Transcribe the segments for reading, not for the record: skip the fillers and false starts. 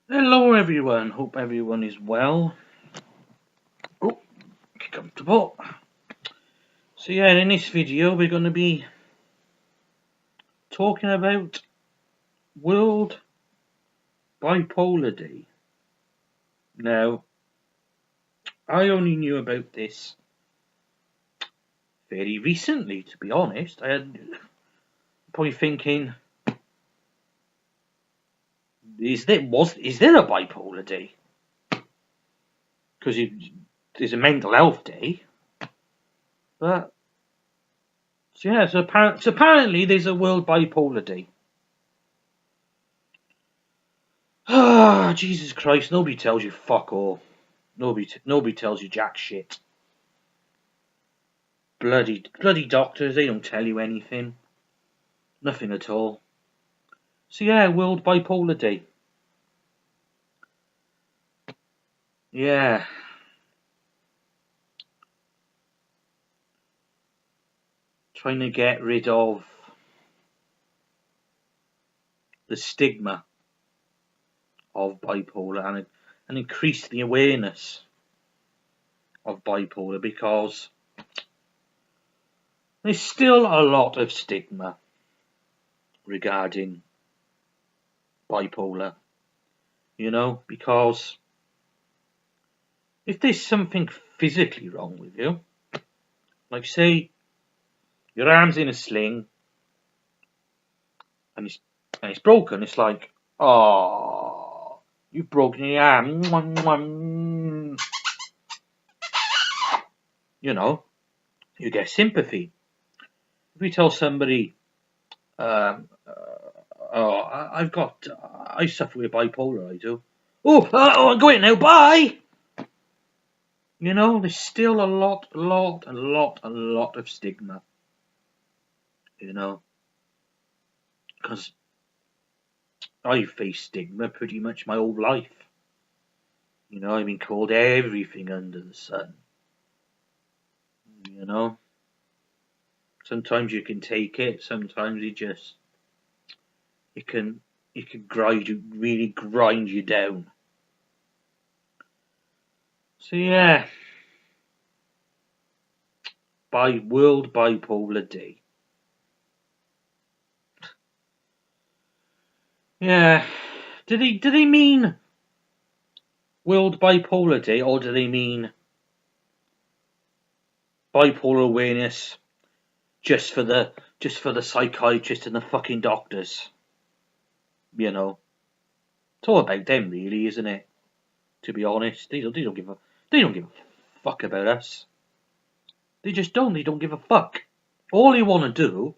Hello everyone, hope everyone is well. Oh, get comfortable. So yeah, in this video we're going to be talking about World Bipolar Day. Now, I only knew about this very recently, to be honest. I had probably thinking, is there a Bipolar Day? Because there's a mental health day. But so yeah, so apparently there's a World Bipolar Day. Ah, Jesus Christ! Nobody tells you fuck all. Nobody tells you jack shit. Bloody doctors, they don't tell you anything. Nothing at all. So yeah, World Bipolar Day. Yeah. Trying to get rid of the stigma of bipolar and increase the awareness of bipolar, because there's still a lot of stigma regarding bipolar, because if there's something physically wrong with you, like say your arm's in a sling and it's broken, it's like, oh, you've broken your arm. You get sympathy. If we tell somebody, oh, I suffer with bipolar, I do. Oh, I'm going now, bye! There's still a lot of stigma, because I've faced stigma pretty much my whole life. I've been called everything under the sun. Sometimes you can take it, sometimes it can really grind you down. So yeah, by World Bipolar Day. Yeah, did he mean World Bipolar Day, or do they mean bipolar awareness just for the psychiatrists and the fucking doctors? It's all about them, really, isn't it? To be honest, they don't give a fuck about us. They just don't. They don't give a fuck. All they want to do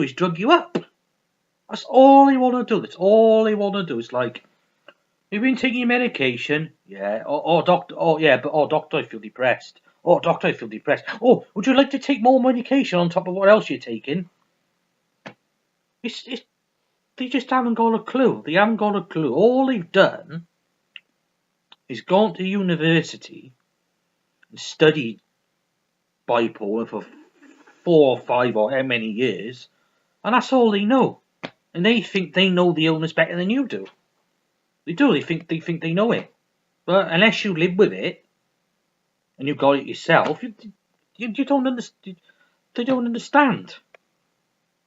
is drug you up. That's all they want to do. That's all they want to do. It's like, you've been taking your medication, yeah. Doctor, doctor, I feel depressed. Oh, doctor, I feel depressed. Oh, would you like to take more medication on top of what else you're taking? They just haven't got a clue. They haven't got a clue. All they've done is gone to university and studied bipolar for 4 or 5 or how many years, and that's all they know. And they think they know the illness better than you do. They do. They think they know it. But unless you live with it and you got it yourself, you don't understand. They don't understand.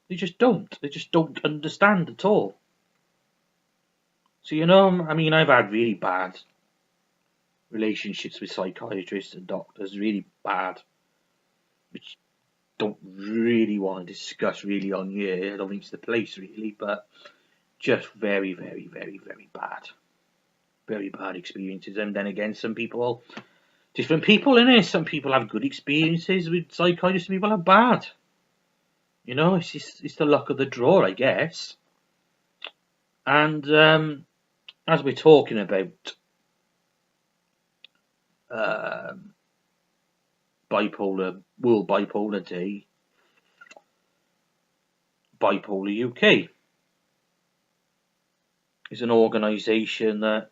They just don't. They just don't understand at all. So I've had really bad relationships with psychiatrists and doctors, really bad, which don't really want to discuss really on here. I don't think it's the place really, but just very, very, very, very bad. Very bad experiences. And then again, some people, different people, innit? Some people have good experiences with psychiatrists, some people have bad. It's the luck of the draw, I guess. And as we're talking about World Bipolar Day, Bipolar UK is an organisation that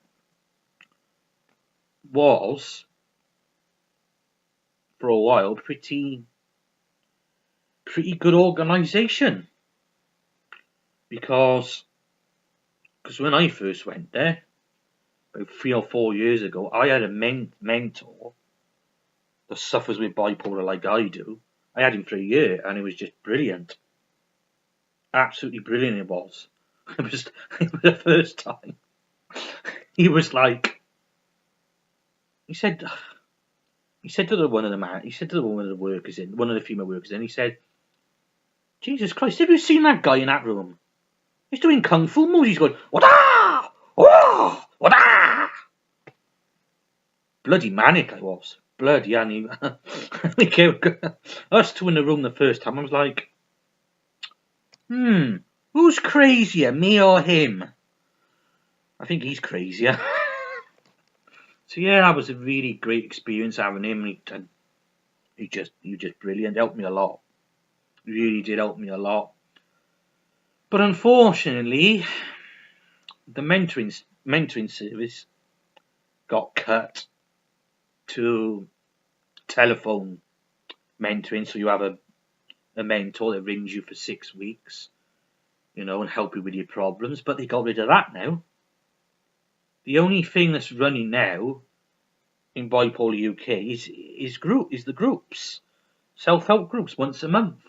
was, for a while, pretty good organisation, because when I first went there, about 3 or 4 years ago, I had a mentor that suffers with bipolar like I do. I had him for a year, and it was just brilliant. Absolutely brilliant it was. It was the first time. He was like, he said to the one of the workers in, one of the female workers in, he said, Jesus Christ, have you seen that guy in that room? He's doing kung fu moves. He's going, wada, oh, wada. Bloody manic I was. Bloody, and he, us two in the room the first time, I was like, who's crazier, me or him? I think he's crazier. So yeah, that was a really great experience having him. He just brilliant. Helped me a lot. Really did help me a lot. But unfortunately, the mentoring service got cut to telephone mentoring. So you have a mentor that rings you for 6 weeks, and help you with your problems. But they got rid of that now. The only thing that's running now in Bipolar UK is the groups, self-help groups once a month.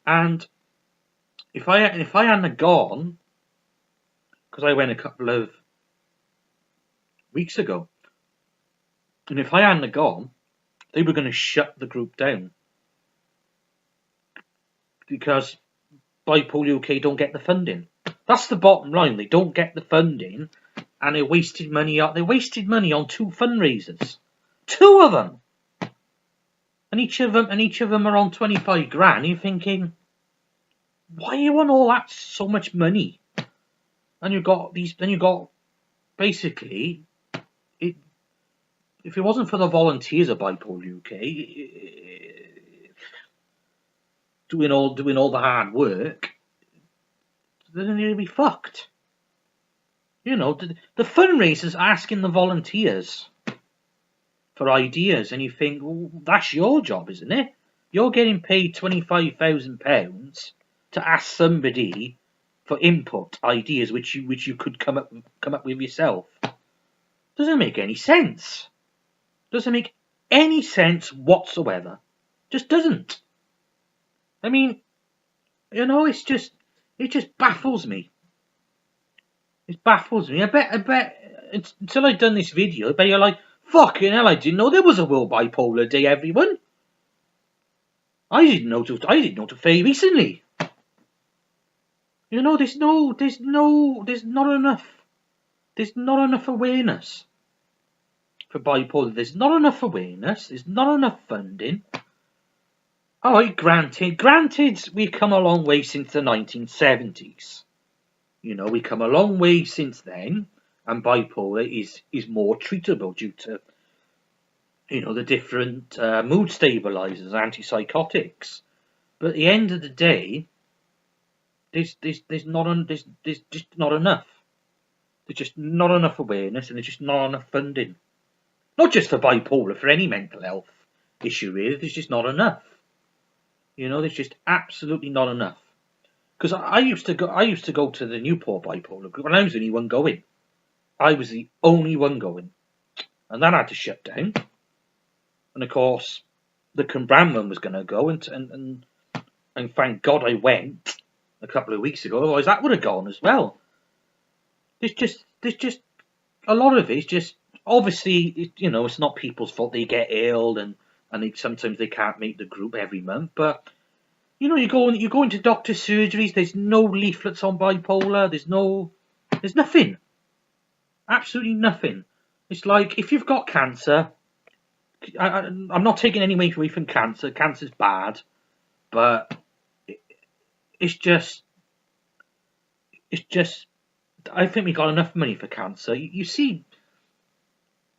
And if I hadn't gone, because I went a couple of weeks ago, and if I hadn't gone, they were going to shut the group down because Bipolar UK don't get the funding. That's the bottom line. They don't get the funding, and they wasted money. They wasted money on 2 fundraisers, 2 of them, and each of them are on 25 grand. You're thinking, why you want all that so much money? And you got basically it. If it wasn't for the volunteers of Bipolar UK doing all the hard work, then they'd be fucked. The fundraisers asking the volunteers for ideas, and you think, well, that's your job, isn't it? You're getting paid £25,000 to ask somebody for input, ideas which you could come up with yourself. Doesn't make any sense. Doesn't make any sense whatsoever. Just doesn't. I mean, it just baffles me. It baffles me. I bet until I've done this video, I bet you're like, fucking hell, I didn't know there was a World Bipolar Day, everyone. I didn't know till very recently. There's not enough awareness for bipolar. There's not enough awareness. There's not enough funding. All right, granted, we've come a long way since the 1970s. We come a long way since then, and bipolar is more treatable due to, the different mood stabilizers, antipsychotics. But at the end of the day, there's just not enough. There's just not enough awareness, and there's just not enough funding. Not just for bipolar, for any mental health issue, really. There's just not enough. There's just absolutely not enough. Because I used to go to the Newport Bipolar group, and I was the only one going. I was the only one going, and that had to shut down. And of course, the Cranbrook was going to go, and thank God I went a couple of weeks ago. Otherwise, that would have gone as well. There's just a lot of it's just obviously it's not people's fault they get ill and sometimes they can't make the group every month, but. You go into doctor's surgeries. There's no leaflets on bipolar. There's nothing. Absolutely nothing. It's like if you've got cancer. I'm not taking any away from cancer. Cancer's bad, but it's just. I think we got enough money for cancer. You see,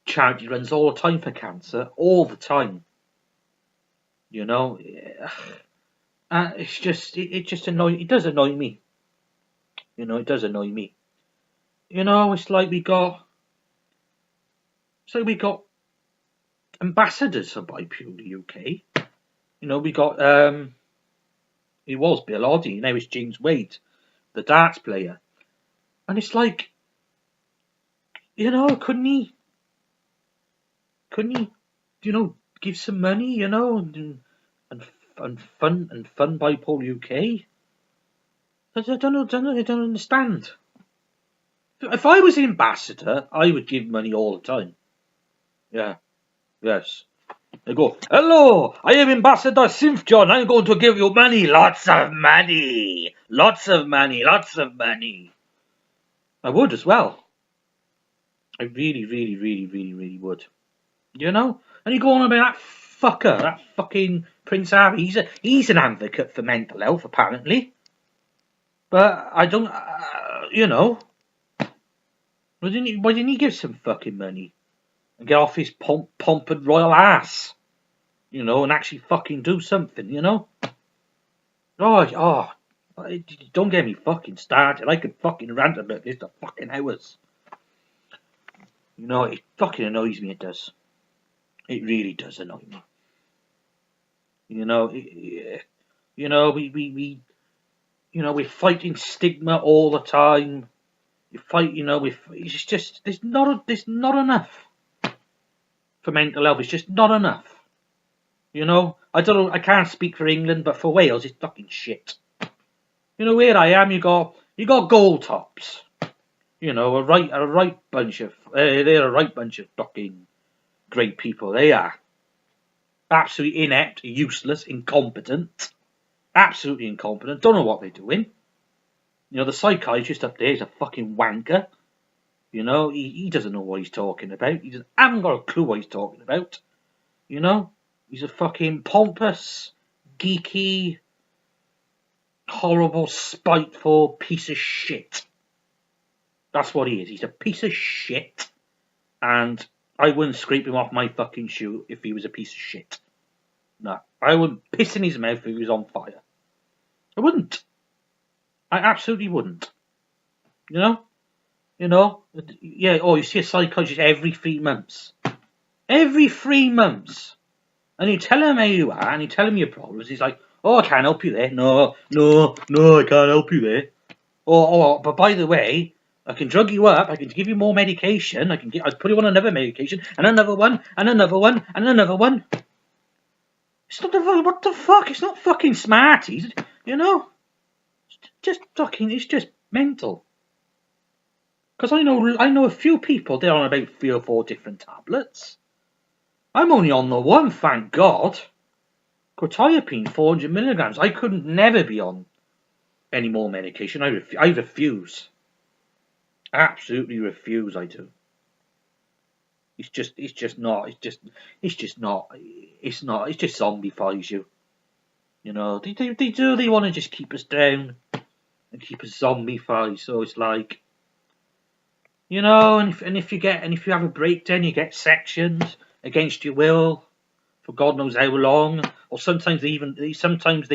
charity runs all the time for cancer, all the time. It's just it does annoy me. It does annoy me. It's like we got ambassadors for Bipolar UK. We got it was Bill Oddie, now it's James Wade, the darts player. And it's like you know, couldn't he, you know, give some money, you know, and fund Bipolar UK? I don't understand. If I was an ambassador, I would give money all the time. Yeah, yes. They go, hello, I am Ambassador SynthJohn. I'm going to give you money, lots of money, lots of money, lots of money. I would as well. I really, really, really, really, really would. You know? And you go on about that fucker, that fucking Prince Harry. He's an advocate for mental health, apparently. But I don't, you know. Why didn't he give some fucking money and get off his pompous royal ass? You know, and actually fucking do something, you know? Oh, don't get me fucking started. I could fucking rant about this for fucking hours. You know, it fucking annoys me, it does. It really does annoy me. You know, you know, we you know, we're fighting stigma all the time. You fight, you know, it's just there's not enough for mental health. It's just not enough. You know, I don't know. I can't speak for England, but for Wales, it's fucking shit. You know, where I am, you got gold tops. You know, a right bunch of they're a right bunch of fucking great people. They are absolutely inept, useless, incompetent, absolutely incompetent. Don't know what they're doing. You know, the psychiatrist up there is a fucking wanker. You know, he doesn't know what he's talking about. He just haven't got a clue what he's talking about. You know, he's a fucking pompous, geeky, horrible, spiteful piece of shit. That's what he is. He's a piece of shit. And I wouldn't scrape him off my fucking shoe if he was a piece of shit. No, I would piss in his mouth if he was on fire. I wouldn't. I absolutely wouldn't. You know? You know? Yeah, oh, you see a psychologist every 3 months. Every 3 months. And you tell him how you are, and you tell him your problems. He's like, oh, I can't help you there. No, I can't help you there. But by the way, I can drug you up, I can give you more medication, I'd put you on another medication, and another one, and another one, and another one. It's not what the fuck? It's not fucking Smarties, you know? It's just mental. Because I know a few people, they're on about 3 or 4 different tablets. I'm only on the one, thank God. Quetiapine, 400 milligrams. I could never be on any more medication. I refuse. Absolutely refuse, I do. It's just not. It just zombifies you. You know, they want to just keep us down and keep us zombified. So it's like, you know, and if you have a breakdown, you get sectioned against your will for God knows how long. Or sometimes they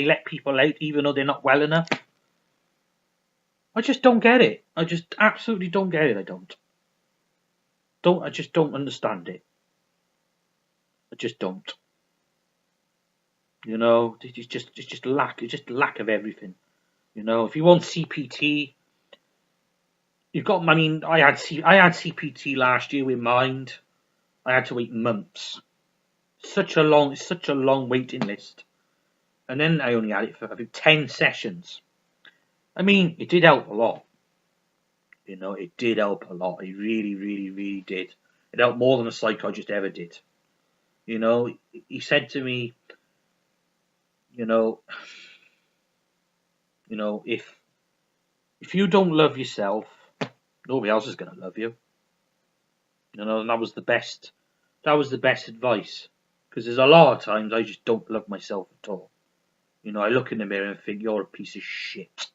let people out even though they're not well enough. I just don't get it. I just absolutely don't get it. I just don't understand it. I just don't. You know, it's just lack of everything. You know, if you want CPT, you've got. I mean, I had CPT last year with Mind. I had to wait months. Such a long waiting list. And then I only had it for about 10 sessions. I mean, it did help a lot. You know, it did help a lot. It really, really, really did. It helped more than a psychologist ever did. You know, he said to me, you know, if you don't love yourself, nobody else is going to love you. You know, and that was the best advice. Because there's a lot of times I just don't love myself at all. You know, I look in the mirror and think you're a piece of shit.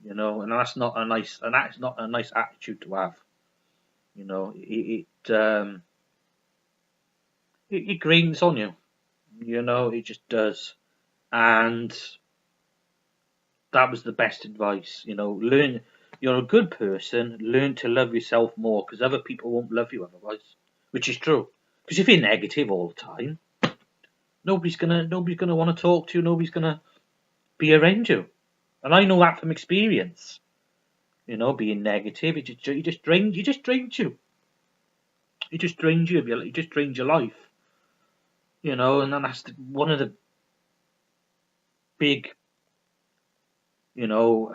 You know, and that's not a nice attitude to have. You know, it grates on you. You know, it just does. And that was the best advice. You know, you're a good person, learn to love yourself more, because other people won't love you otherwise. Which is true. Because if you're negative all the time, nobody's gonna want to talk to you, nobody's gonna be around you. And I know that from experience. You know, being negative, it just drains you. It just drains you. It just drains you. It just drains your life. You know, and then that's one of the big, you know,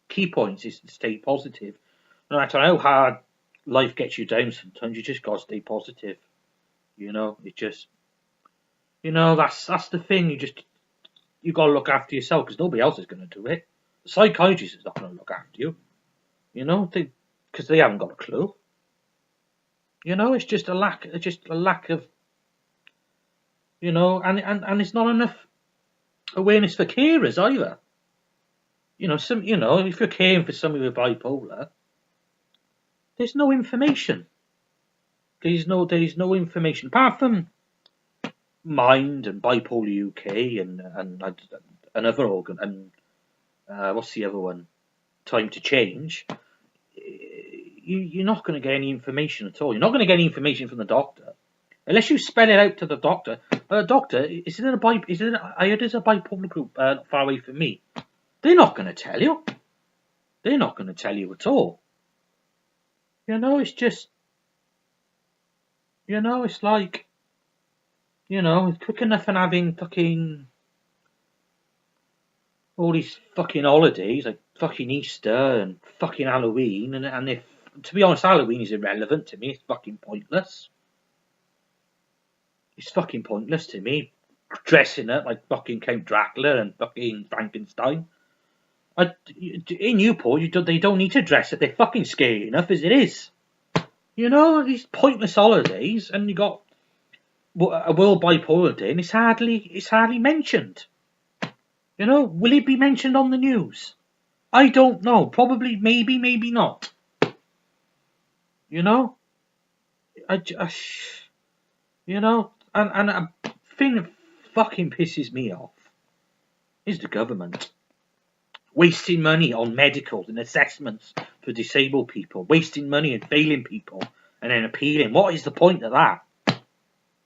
key points is to stay positive. No matter how hard life gets you down, sometimes you just gotta stay positive. You know, it just, you know, that's the thing. You gotta look after yourself because nobody else is gonna do it. The psychiatrist is not gonna look after you. You know, because they haven't got a clue. You know, it's just a lack of, you know, and it's not enough awareness for carers either. You know, if you're caring for somebody with bipolar, there's no information. There's no information apart from Mind and Bipolar UK and another organ and what's the other one? Time to Change. You're not going to get any information at all. You're not going to get any information from the doctor unless you spell it out to the doctor. Doctor, is it I heard there's a bipolar group not far away from me. They're not going to tell you. They're not going to tell you at all. You know, it's just, you know, it's like, you know, it's quick enough in having fucking all these fucking holidays like fucking Easter and fucking Halloween, and if, to be honest, Halloween is irrelevant to me. It's fucking pointless. It's fucking pointless to me. Dressing up like fucking Count Dracula and fucking Frankenstein. In Newport, they don't need to dress up. They're fucking scary enough as it is. You know, these pointless holidays, and you got a World Bipolar Day, and it's hardly mentioned. You know, will it be mentioned on the news? I don't know. Probably, maybe not. You know, you know, and a thing that fucking pisses me off is the government wasting money on medicals and assessments for disabled people, wasting money and failing people, and then appealing. What is the point of that?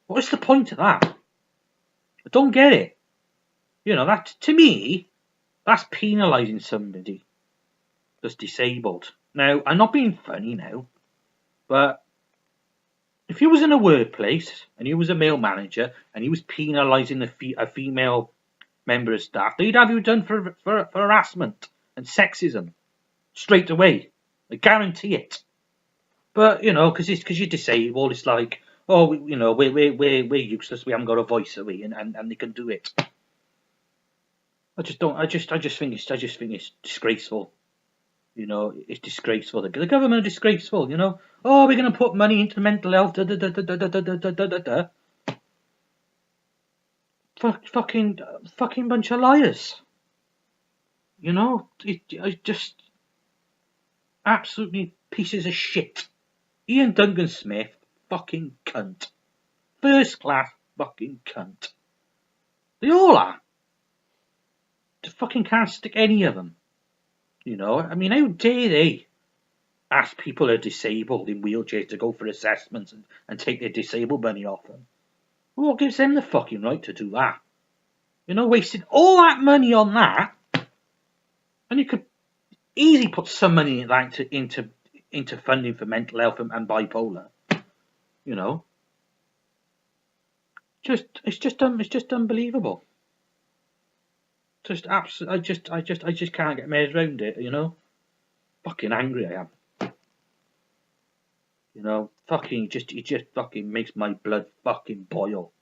What is the point of that? I don't get it. You know, that, to me, that's penalising somebody that's disabled. Now, I'm not being funny now, but if you was in a workplace and you was a male manager and you was penalising a female member of staff, they'd have you done for harassment and sexism straight away. I guarantee it. But you know, because you're disabled, it's like, oh, you know, we're useless. We haven't got a voice, are we? And they can do it. I just think it's disgraceful. You know, it's disgraceful. The government are disgraceful. You know, oh, we're going to put money into mental health. Fucking bunch of liars. You know, it just absolutely pieces of shit. Ian Duncan Smith, fucking cunt. First class fucking cunt. They all are. Just fucking can't stick any of them. You know, I mean, how dare they ask people who are disabled in wheelchairs to go for assessments and take their disabled money off them? Well, what gives them the fucking right to do that? You know, wasting all that money on that, and you could easily put some money into funding for mental health and bipolar. You know, it's just unbelievable. Just absolutely, I just can't get my head around it. You know, fucking angry I am. You know, fucking it just fucking makes my blood fucking boil.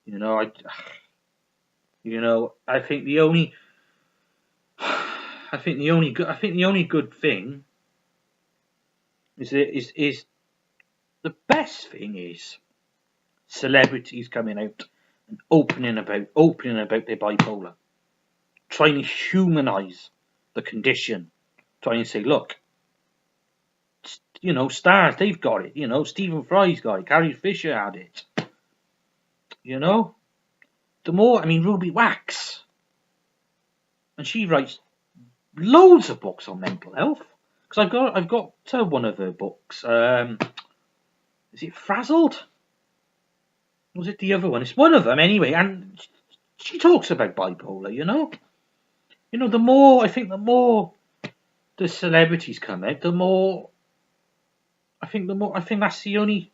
You know, I think the only good thing is the best thing is celebrities coming out and opening about their bipolar, trying to humanise the condition, trying to say, look, you know, stars, they've got it. You know, Stephen Fry's got it. Carrie Fisher had it. You know, the more, I mean, Ruby Wax, and she writes loads of books on mental health. Because I've got one of her books. Is it Frazzled? Was it the other one? It's one of them anyway, and she talks about bipolar, you know. You know, the more the celebrities come out, the more I think that's the only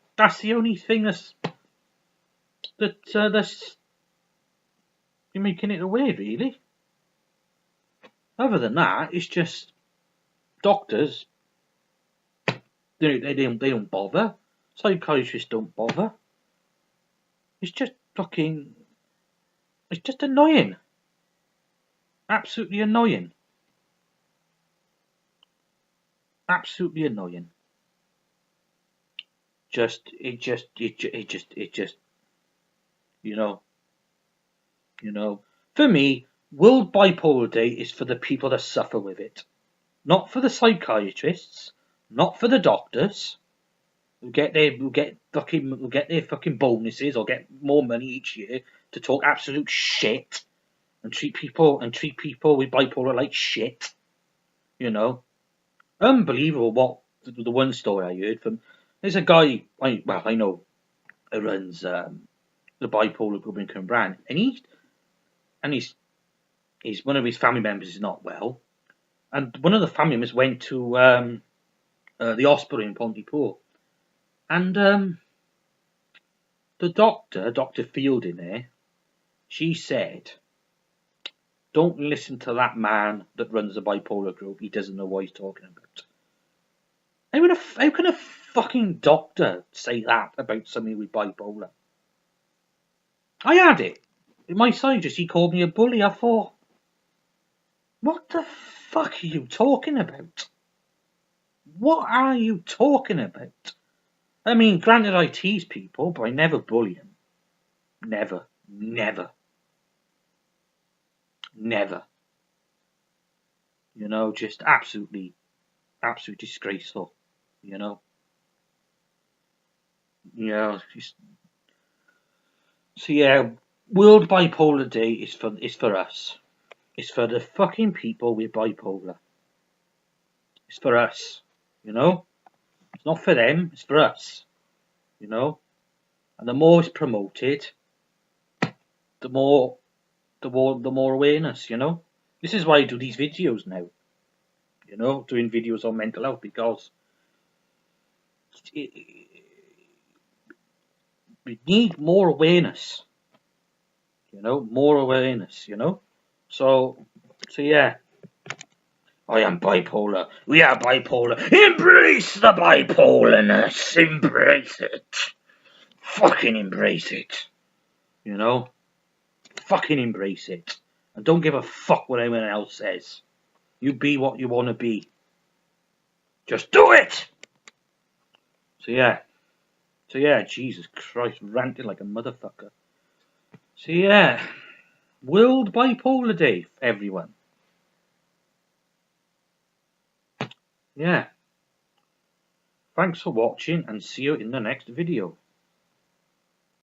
thing that's making it away, really. Other than that, it's just doctors. They don't bother. Psychiatrists don't bother. It's just fucking. It's just annoying. Absolutely annoying. Absolutely annoying. It just. You know. For me, World Bipolar Day is for the people that suffer with it, not for the psychiatrists, not for the doctors who get their fucking bonuses or get more money each year to talk absolute shit and treat people with bipolar like shit. You know, unbelievable. What the one story I heard from, there's a guy I know who runs the bipolar group in Cumbrain, and he's one of his family members is not well, and one of the family members went to the hospital in Pontypool, and the Dr. Fielding there, she said, "Don't listen to that man that runs the bipolar group. He doesn't know what he's talking about." How can a fucking doctor say that about somebody with bipolar? I had it. My scientist, he called me a bully. I thought, what the fuck are you talking about? What are you talking about? I mean, granted, I tease people, but I never bully them. Never. You know, just absolutely disgraceful. You know. Yeah. So yeah, World Bipolar Day is for us. It's for the fucking people with bipolar. It's for us. You know. It's not for them. It's for us. You know. And the more it's promoted, the more awareness. You know. This is why I do these videos now. You know, doing videos on mental health, because we need more awareness. You know, more awareness. You know, so yeah. I am bipolar. We are bipolar. Embrace the bipolarness. Embrace it. Fucking embrace it. You know, fucking embrace it, and don't give a fuck what anyone else says. You be what you want to be. Just do it. So yeah, Jesus Christ, ranted like a motherfucker. So yeah, World Bipolar Day, everyone. Yeah. Thanks for watching, and see you in the next video.